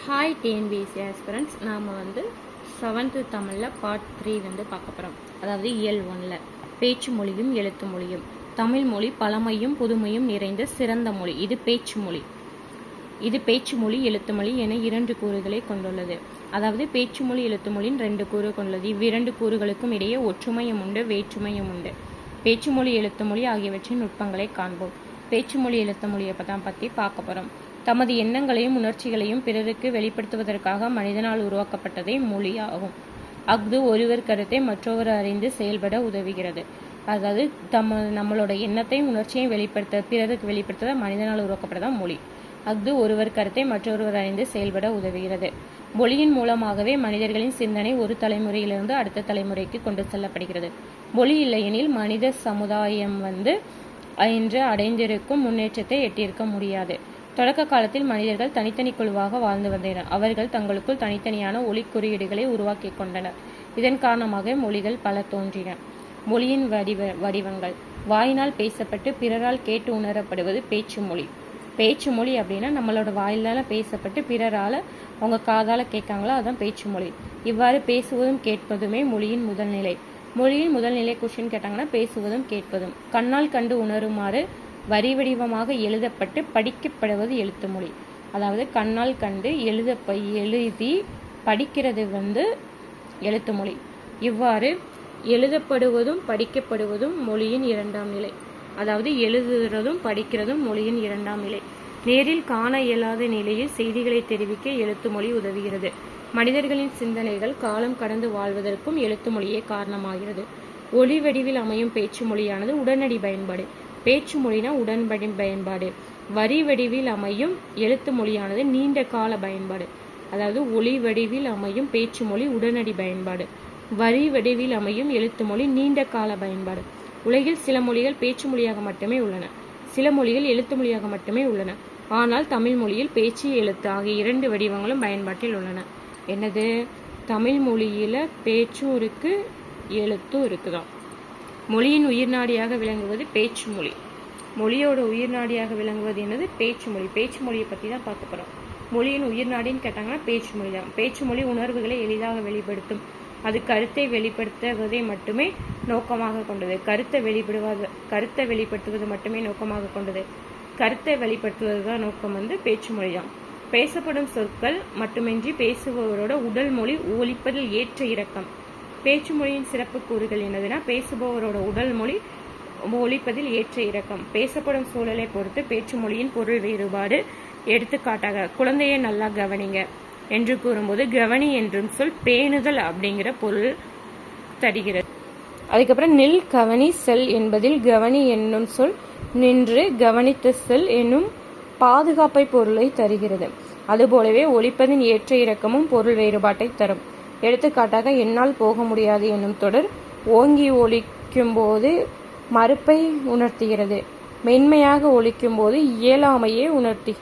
Hi TNPSC aspirants. நாம் seventh தமிழில் part 3 பார்க்க போகிறோம். அதாவது இயல் 1ல் பேச்சு மொழியும் எழுத்து மொழியும். தமிழ் மொழி பழமையும் புதுமையும் நிறைந்த சிறந்த மொழி. இது பேச்சு மொழி. இது பேச்சு மொழி எழுத்து மொழி என 2 கூறுகளை கொண்டுள்ளது. அதாவது பேச்சு மொழி எழுத்து மொழியின் 2 கூறு கொண்டுள்ளது. இவ்விரண்டு கூறுகளுக்கும் இடையே ஒற்றுமையும் உண்டு, வேற்றுமையும் உண்டு. பேச்சு மொழி எழுத்து மொழி ஆகியவற்றின் நுட்பங்களை காண்போம். பேச்சு மொழி எழுத்து மொழியை பற்றி பார்க்க போகிறோம். தமது எண்ணங்களையும் உணர்ச்சிகளையும் பிறருக்கு வெளிப்படுத்துவதற்காக மனிதனால் உருவாக்கப்பட்டதே மொழி ஆகும். அஃது ஒருவர் கருத்தை மற்றொரு அறிந்து செயல்பட உதவுகிறது. அதாவது நம்மளோட எண்ணத்தையும் உணர்ச்சியையும் பிறருக்கு வெளிப்படுத்த மனிதனால் உருவாக்கப்பட்டதான் மொழி. அஃது ஒருவர் கருத்தை மற்றொருவர் அறிந்து செயல்பட உதவுகிறது. மொழியின் மூலமாகவே மனிதர்களின் சிந்தனை ஒரு தலைமுறையிலிருந்து அடுத்த தலைமுறைக்கு கொண்டு செல்லப்படுகிறது. மொழி இல்லையெனில் மனித சமுதாயம் இன்று அடைந்திருக்கும் முன்னேற்றத்தை எட்டியிருக்க முடியாது. தொடக்க காலத்தில் மனிதர்கள் தனித்தனி குழுவாக வாழ்ந்து வந்தனர். அவர்கள் தங்களுக்குள் தனித்தனியான ஒலி குறியீடுகளை உருவாக்கி கொண்டனர். இதன் காரணமாக மொழிகள் பல தோன்றின. மொழியின் வடிவங்கள். வாயினால் பேசப்பட்டு பிறரால் கேட்டு உணரப்படுவது பேச்சு மொழி. பேச்சு மொழி அப்படின்னா நம்மளோட வாயிலால பேசப்பட்டு பிறரால் அவங்க காதால கேட்காங்களோ அதுதான் பேச்சு மொழி. இவ்வாறு பேசுவதும் கேட்பதுமே மொழியின் முதல் நிலை. மொழியின் முதல் நிலை கொஸ்டின் கேட்டாங்கன்னா பேசுவதும் கேட்பதும். கண்ணால் கண்டு உணருமாறு வரி வடிவமாக எழுதப்பட்டு படிக்கப்படுவது எழுத்து மொழி. அதாவது கண்ணால் கண்டு எழுதி படிக்கிறது எழுத்து மொழி. இவ்வாறு எழுதப்படுவதும் படிக்கப்படுவதும் மொழியின் 2ஆம் நிலை. அதாவது எழுதுறதும் படிக்கிறதும் மொழியின் 2ஆம் நிலை. நேரில் காண இயலாத நிலையில் செய்திகளை தெரிவிக்க எழுத்து மொழி உதவுகிறது. மனிதர்களின் சிந்தனைகள் காலம் கடந்து வாழ்வதற்கும் எழுத்து மொழியே காரணமாகிறது. ஒளி வடிவில் அமையும் பேச்சு மொழியானது உடனடி பயன்பாடு. பேச்சு மொழினா உடன்படி பயன்பாடு. வரி வடிவில் அமையும் எழுத்து மொழியானது நீண்ட கால பயன்பாடு. அதாவது ஒளி வடிவில் அமையும் பேச்சு மொழி உடனடி பயன்பாடு. வரி வடிவில் அமையும் எழுத்து மொழி நீண்ட கால பயன்பாடு. உலகில் சில மொழிகள் பேச்சு மொழியாக மட்டுமே உள்ளன, சில மொழிகள் எழுத்து மொழியாக மட்டுமே உள்ளன. ஆனால் தமிழ் மொழியில் பேச்சு எழுத்து ஆகிய 2 வடிவங்களும் பயன்பாட்டில் உள்ளன. என்னது? தமிழ் மொழியில பேச்சும் இருக்கு, எழுத்தும் இருக்குதான். மொழியின் உயிர்நாடியாக விளங்குவது பேச்சு மொழி. மொழியோட உயிர்நாடியாக விளங்குவது என்னது? பேச்சு மொழி. பேச்சு மொழியை பற்றி தான் பார்க்க போகிறோம். மொழியின் உயிர்நாடின்னு கேட்டாங்கன்னா பேச்சு மொழி தான். பேச்சு மொழி உணர்வுகளை எளிதாக வெளிப்படுத்தும். அது கருத்தை வெளிப்படுத்துவதை மட்டுமே நோக்கமாக கொண்டது. கருத்தை வெளிப்படுத்துவது மட்டுமே நோக்கமாக கொண்டது. கருத்தை வெளிப்படுத்துவது தான் நோக்கம் பேச்சு மொழி தான். பேசப்படும் சொற்கள் மட்டுமின்றி பேசுபவரோட உடல் மொழி ஒலிப்பதில் ஏற்ற இறக்கம். பேச்சு மொழியின் சிறப்பு கூறுகள் என்னதுன்னா, பேசுபவரோட உடல் மொழி ஒலிப்பதில் ஏற்ற இறக்கம். பேசப்படும் சூழலை பொறுத்து பேச்சு மொழியின் பொருள் வேறுபாடு. எடுத்துக்காட்டாக, குழந்தையை நல்லா கவனிங்க என்று கூறும்போது கவனி என்றும் சொல் பேணுதல் அப்படிங்கிற பொருள் தருகிறது. அதுக்கப்புறம் நில் கவனி செல் என்பதில் கவனி என்னும் சொல் நின்று கவனித்து செல் என்னும் பாதுகாப்பை பொருளை தருகிறது. அதுபோலவே ஒலிப்பதின் ஏற்ற இறக்கமும் பொருள் வேறுபாட்டை தரும். எடுத்துக்காட்டாக, என்னால் போக முடியாது என்னும் தொடர் ஓங்கி ஒலிக்கும் போது மறுப்பை உணர்த்துகிறது. மென்மையாக ஒலிக்கும் போது இயலாமையே உணர்த்தி.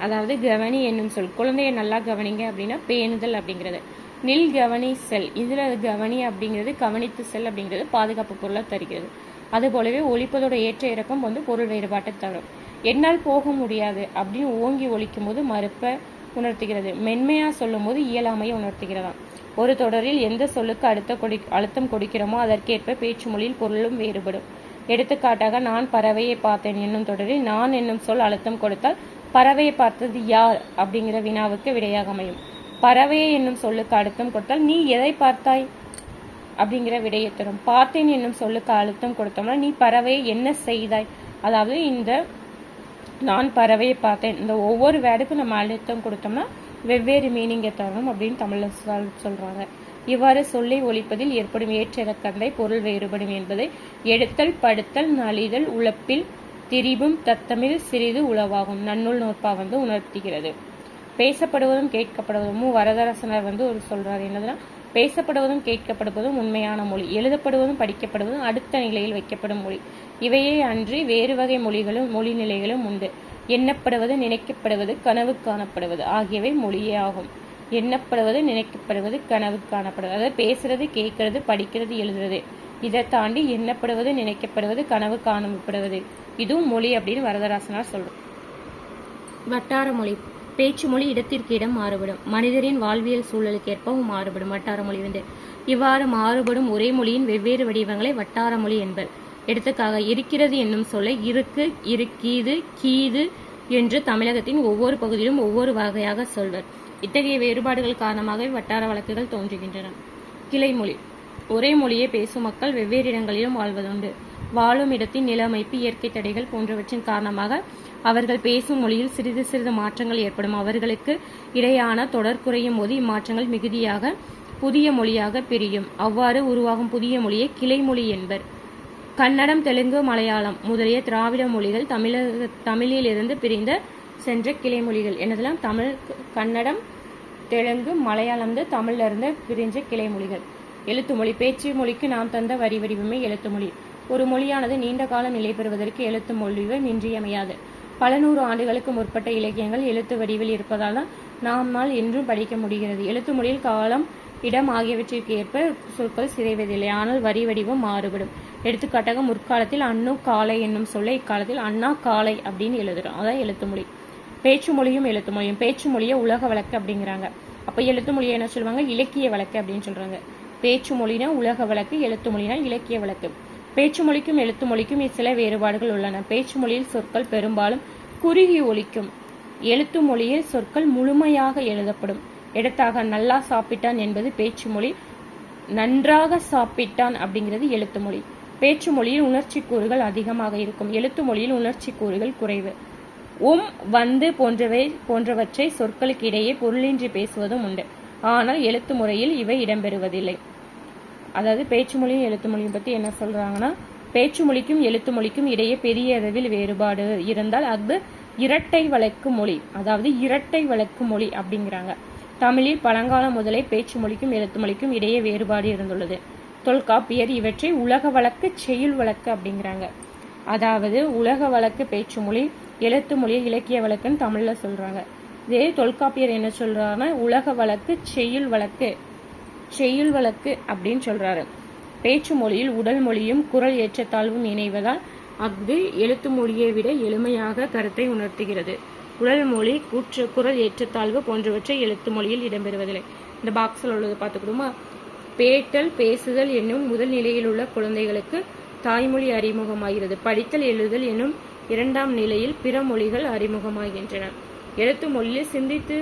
அதாவது கவனி என்னும் சொல் குழந்தைய நல்லா கவனிங்க அப்படின்னா பேணுதல் அப்படிங்கிறது. நில் கவனி செல், இதுல கவனி அப்படிங்கிறது கவனித்து செல் அப்படிங்கிறது பாதுகாப்பு பொருளை தருகிறது. அதுபோலவே ஒலிப்பதோட ஏற்ற இறக்கம் பொருள் வேறுபாட்டை தரும். என்னால் போக முடியாது அப்படின்னு ஓங்கி ஒலிக்கும் போது மறுப்பை உணர்த்துகிறது. மென்மையா சொல்லும் போது இயலாமையை உணர்த்துகிறதாம். ஒரு தொடரில் எந்த சொல்லுக்கு அழுத்தம் கொடுக்கிறோமோ அதற்கேற்ப பேச்சு மொழியில் பொருளும் வேறுபடும். எடுத்துக்காட்டாக, நான் பறவையை பார்த்தேன் என்னும் தொடரில் நான் என்னும் சொல் அழுத்தம் கொடுத்தால் பறவையை பார்த்தது யார் அப்படிங்கிற வினாவுக்கு விடையாக அமையும். பறவையை என்னும் சொல்லுக்கு அழுத்தம் கொடுத்தால் நீ எதை பார்த்தாய் அப்படிங்கிற விடையை தரும். பார்த்தேன் என்னும் சொல்லுக்கு அழுத்தம் கொடுத்தோம்னா நீ பறவையை என்ன செய்தாய். அதாவது இந்த நான் பறவையை பார்த்தேன் இந்த ஒவ்வொரு வேர்டுக்கும் நம்ம அழுத்தம் கொடுத்தோம்னா வெவ்வேறு மீனிங்கை தரணும் அப்படின்னு தமிழ்ல சொல்றாங்க. இவ்வாறு சொல்லை ஒலிப்பதில் ஏற்படும் ஏற்ற இறக்கத்தை பொருள் வேறுபடும் என்பதை எடுத்தல் படுத்தல் நலிதல் உழப்பில் திரிபும் தத்தமிழ் சிறிது உளவாகும் நன்னூல் நோற்பா உணர்த்துகிறது. பேசப்படுவதும் கேட்கப்படுவதும் வரதரசனர் ஒரு சொல்றாரு. என்னதுன்னா, பேசப்படுவதும் கேட்கப்படுவதும் உண்மையான மொழி. எழுதப்படுவதும் படிக்கப்படுவதும் அடுத்த நிலையில் வைக்கப்படும் மொழி. இவையே அன்றி வேறு வகை மொழி நிலைகளும் உண்டு. எண்ணப்படுவது, நினைக்கப்படுவது, கனவு காணப்படுவது ஆகியவை மொழியே ஆகும். எண்ணப்படுவது, நினைக்கப்படுவது, கனவு காணப்படுவது. அதாவது பேசுறது, கேட்கறது, படிக்கிறது, எழுதுறது. இதை தாண்டி எண்ணப்படுவது, நினைக்கப்படுவது, கனவு காணப்படுவது இதுவும் மொழி அப்படின்னு வரதராசனார் சொல்றார். வட்டார மொழி. பேச்சு மொழி இடத்திற்கு இடம் மாறுபடும். மனிதரின் வாழ்வியல் சூழலுக்கு ஏற்பவும் மாறுபடும். வட்டார மொழி வந்து இவ்வாறு மாறுபடும் ஒரே மொழியின் வெவ்வேறு வடிவங்களை வட்டார மொழி என்பர். எடுத்துக்காக இருக்கிறது என்னும் சொல்லை இருக்கு, இருக்கீது, கீது என்று தமிழகத்தின் ஒவ்வொரு பகுதியிலும் ஒவ்வொரு வகையாக சொல்வர். இத்தகைய வேறுபாடுகள் காரணமாக வட்டார வழக்குகள் தோன்றுகின்றன. கிளைமொழி ஒரே மொழியை பேசும் மக்கள் வெவ்வேறு இடங்களிலும் வாழ்வதுண்டு. வாழும் இடத்தின் நில அமைப்பு, இயற்கை தடைகள் போன்றவற்றின் காரணமாக அவர்கள் பேசும் மொழியில் சிறிது சிறிது மாற்றங்கள் ஏற்படும். அவர்களுக்கு இடையான தொடர் குறையும் போது இம்மாற்றங்கள் மிகுதியாக புதிய மொழியாக பிரியும். அவ்வாறு உருவாகும் புதிய மொழியை கிளைமொழி என்பர். கன்னடம், தெலுங்கு, மலையாளம் முதலிய திராவிட மொழிகள் தமிழிலிருந்து பிரிந்த சென்ற கிளைமொழிகள். என்னதெல்லாம்? தமிழ், கன்னடம், தெலுங்கு, மலையாளம் தமிழ்ல இருந்து பிரிஞ்ச கிளைமொழிகள். எழுத்துமொழி பேச்சு மொழிக்கு நாம் தந்த வரி வடிவமே எழுத்துமொழி. ஒரு மொழியானது நீண்ட காலம் நிலை பெறுவதற்கு எழுத்து மொழிவு இன்றியமையாது. பல நூறு ஆண்டுகளுக்கு முற்பட்ட இலக்கியங்கள் எழுத்து வடிவில் இருப்பதால் தான் நம்மால் என்றும் படிக்க முடிகிறது. எழுத்து மொழியில் காலம், இடம் ஆகியவற்றிற்கு ஏற்ப சொற்கள் சிதைவதில்லை, ஆனால் வரி வடிவம் மாறுபடும். எடுத்துக்காட்டாக முற்காலத்தில் அன்னு காலை என்னும் சொல்லை இக்காலத்தில் அண்ணா காலை அப்படின்னு எழுதுறோம். அதான் எழுத்து மொழி. பேச்சு மொழியும் எழுத்து மொழியும். பேச்சு மொழியை உலக வழக்கு அப்படிங்கிறாங்க. அப்ப எழுத்து மொழியை என்ன சொல்லுவாங்க? இலக்கிய வழக்கு அப்படின்னு சொல்றாங்க. பேச்சு மொழினா உலக வழக்கு, எழுத்து மொழினா இலக்கிய வழக்கு. பேச்சு மொழிக்கும் எழுத்து மொழிக்கும் சில வேறுபாடுகள் உள்ளன. பேச்சு மொழியில் சொற்கள் பெரும்பாலும் குறுகி ஒலிக்கும். எழுத்து மொழியில் சொற்கள் முழுமையாக எழுதப்படும். எடுத்தாக நல்லா சாப்பிட்டான் என்பது பேச்சு மொழி, நன்றாக சாப்பிட்டான் அப்படிங்கிறது எழுத்து மொழி. பேச்சு மொழியில் உணர்ச்சி கூறுகள் அதிகமாக இருக்கும். எழுத்து மொழியில் உணர்ச்சி கூறுகள் குறைவு. வந்து போன்றவற்றை சொற்களுக்கு இடையே பொருளின்றி பேசுவதும் உண்டு. ஆனால் எழுத்து முறையில் இவை இடம்பெறுவதில்லை. அதாவது பேச்சு மொழியும் எழுத்து மொழியும் பத்தி என்ன சொல்றாங்கன்னா, பேச்சு மொழிக்கும் எழுத்து மொழிக்கும் இடையே பெரிய அளவில் வேறுபாடு இருந்தால் அது இரட்டை வழக்கு மொழி. அதாவது இரட்டை வழக்கு மொழி அப்படிங்கிறாங்க. தமிழில் பழங்காலம் முதலே பேச்சு மொழிக்கும் எழுத்து மொழிக்கும் இடையே வேறுபாடு இருந்துள்ளது. தொல்காப்பியர் இவற்றை உலக வழக்கு, செய்யுள் வழக்கு அப்படிங்கிறாங்க. அதாவது உலக வழக்கு பேச்சு மொழி, எழுத்து மொழியை இலக்கிய வழக்குன்னு தமிழ்ல சொல்றாங்க. இதே தொல்காப்பியர் என்ன சொல்றாருன்னா உலக வழக்கு, செய்யுள் வழக்கு அப்படின்னு சொல்றாரு. பேச்சு மொழியில் உடல் மொழியும் குரல் ஏற்றத்தாழ்வும் இணைவதால் அது எழுத்து மொழியை விட எளிமையாக கருத்தை உணர்த்துகிறது. உடல் மொழி, குரல் ஏற்றத்தாழ்வு போன்றவற்றை எழுத்து மொழியில் இடம்பெறுவதில்லை. இந்த பாக்ஸில் உள்ளது பார்த்துக்கிடுமா? பேட்டல், பேசுதல் என்னும் முதல் நிலையில் உள்ள குழந்தைகளுக்கு தாய்மொழி அறிமுகமாகிறது. படித்தல், எழுதுதல் என்னும் இரண்டாம் நிலையில் பிற மொழிகள் அறிமுகமாகின்றன. எழுத்து மொழியில் சிந்தித்து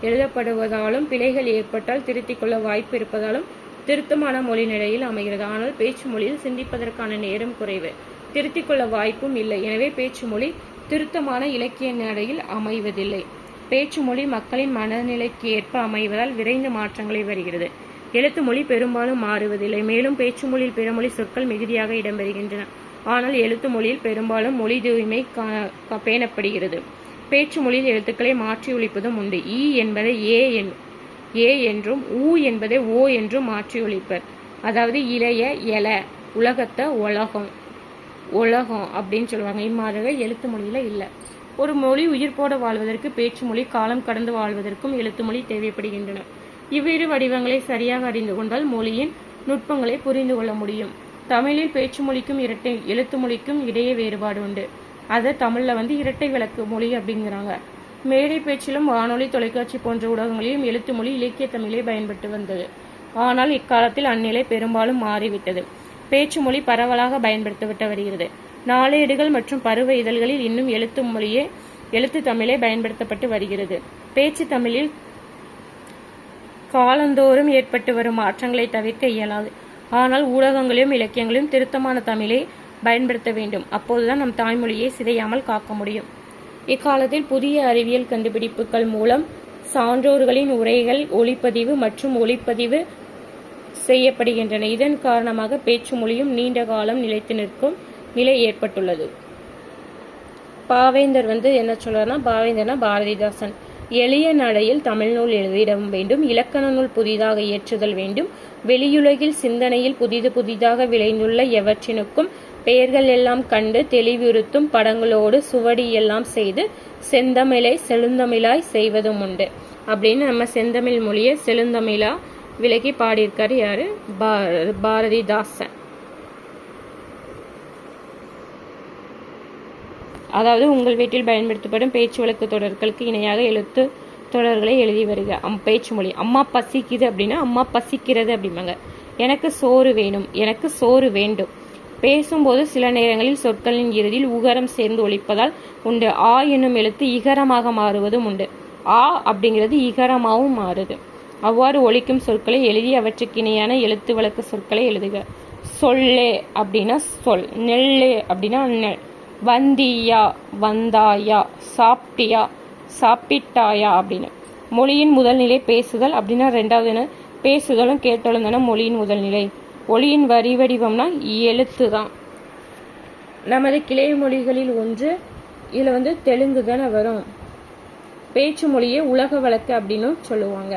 எழுதப்படுவதாலும் பிழைகள் ஏற்பட்டால் திருத்திக் கொள்ள வாய்ப்பு இருப்பதாலும் திருத்தமான மொழி நிலையில் அமைகிறது. ஆனால் பேச்சு மொழியில் சிந்திப்பதற்கான நேரம் குறைவு, திருத்திக் கொள்ள வாய்ப்பும் இல்லை. எனவே பேச்சு மொழி திருத்தமான இலக்கிய நடையில் அமைவதில்லை. பேச்சு மொழி மக்களின் மனநிலைக்கு ஏற்ப அமைவதால் விரைந்து மாற்றங்களை வருகிறது. எழுத்து மொழி பெரும்பாலும் மாறுவதில்லை. மேலும் பேச்சு மொழியில் பிறமொழி சொற்கள் மிகுதியாக இடம்பெறுகின்றன. ஆனால் எழுத்து மொழியில் பெரும்பாலும் மொழி தூய்மை பேணப்படுகிறது. பேச்சு மொழியில் எழுத்துக்களை மாற்றி ஒலிப்பதும் உண்டு. ஈ என்பதை ஏ என்றும் ஊ என்பதை ஓ என்றும் மாற்றி ஒலிப்பர். அதாவது இளைய எல, உலகத்தை உலகம் அப்படின்னு சொல்லுவாங்க. இம்மாதிரி எழுத்து மொழியில இல்லை. ஒரு மொழி உயிர்ப்போட வாழ்வதற்கு பேச்சு மொழி, காலம் கடந்து வாழ்வதற்கும் எழுத்து மொழி தேவைப்படுகின்றன. இவ்விரு வடிவங்களை சரியாக அறிந்து கொண்டால் மொழியின் நுட்பங்களை புரிந்து கொள்ள முடியும். தமிழில் பேச்சு மொழிக்கும் எழுத்து மொழிக்கும் இடையே வேறுபாடு உண்டு. அதை தமிழ்ல இரட்டை விளக்கு மொழி அப்படிங்கிறாங்க. மேடை பேச்சிலும் வானொலி, தொலைக்காட்சி போன்ற ஊடகங்களிலும் எழுத்து மொழி இலக்கிய தமிழை பயன்பட்டு வந்தது. ஆனால் இக்காலத்தில் அந்நிலை பெரும்பாலும் மாறிவிட்டது. பேச்சு மொழி பரவலாக பயன்படுத்தப்பட்டு வருகிறது. நாளேடுகள் மற்றும் பருவ இதழ்களில் இன்னும் எழுத்து தமிழே பயன்படுத்தப்பட்டு வருகிறது. பேச்சு தமிழில் காலந்தோறும் ஏற்பட்டு வரும் மாற்றங்களை தவிர்க்க இயலாது. ஆனால் ஊடகங்களிலும் இலக்கியங்களிலும் திருத்தமான தமிழை பயன்படுத்த வேண்டும். அப்போதுதான் நம் தாய்மொழியை சிதையாமல் காக்க முடியும். இக்காலத்தில் புதிய அறிவியல் கண்டுபிடிப்புகள் மூலம் சான்றோர்களின் உரைகள் ஒளிப்பதிவு செய்யப்படுகின்றன. இதன் காரணமாக பேச்சு மொழியும் நீண்ட காலம் நிலைத்து நிற்கும் நிலை ஏற்பட்டுள்ளது. பாவேந்தர் என்ன சொல்றாருன்னா, பாவேந்தர்னா பாரதிதாசன், எளிய நடையில் தமிழ் நூல் எழுதிட வேண்டும், இலக்கண நூல் புதிதாக இயற்றுதல் வேண்டும், வெளியுலகில் சிந்தனையில் புதிதாக விளைந்துள்ள எவற்றினுக்கும் பெயர்கள் எல்லாம் கண்டு தெளிவுறுத்தும் படங்களோடு சுவடி எல்லாம் செய்து செந்தமிழை செழுந்தமிழாய் செய்வதும் உண்டு அப்படின்னு நம்ம செந்தமிழ் மொழியை செழுந்தமிழா விலகி பாடியிருக்காரு. யாரு? பாரதிதாசன். அதாவது உங்கள் வீட்டில் பயன்படுத்தப்படும் பேச்சு வழக்கு தொடர்களுக்கு இணையாக எழுத்து தொடர்களை எழுதி வருக. பேச்சு மொழி. அம்மா பசிக்குது அப்படின்னா அம்மா பசிக்கிறது அப்படிம்பாங்க. எனக்கு சோறு வேணும், எனக்கு சோறு வேண்டும். பேசும்போது சில நேரங்களில் சொற்களின் இறுதியில் உகரம் சேர்ந்து ஒலிப்பதால் உண்டு. ஆ என்னும் எழுத்து இகரமாக மாறுவதும் உண்டு. ஆ அப்படிங்கிறது இகரமாகவும் மாறுது. அவ்வாறு ஒலிக்கும் சொற்களை எழுதி அவற்றுக்கு இணையான எழுத்து வழக்கு சொற்களை எழுதுக. சொல்லே அப்படின்னா சொல், நெல்லே அப்படின்னா நெல், வந்தியா வந்தாயா, சாப்பிட்டியா சாப்பிட்டாயா அப்படின்னு. மொழியின் முதல் நிலை பேசுதல் அப்படின்னா ரெண்டாவது பேசுதலும் கேட்டலும் தானே மொழியின் முதல் நிலை. ஒளியின் வரி வடிவம்னா எழுத்து தான். நமது கிளை மொழிகளில் ஒன்று. இதில் தெலுங்கு தானே வரும். பேச்சு மொழியே உலக வழக்கு அப்படின்னு சொல்லுவாங்க.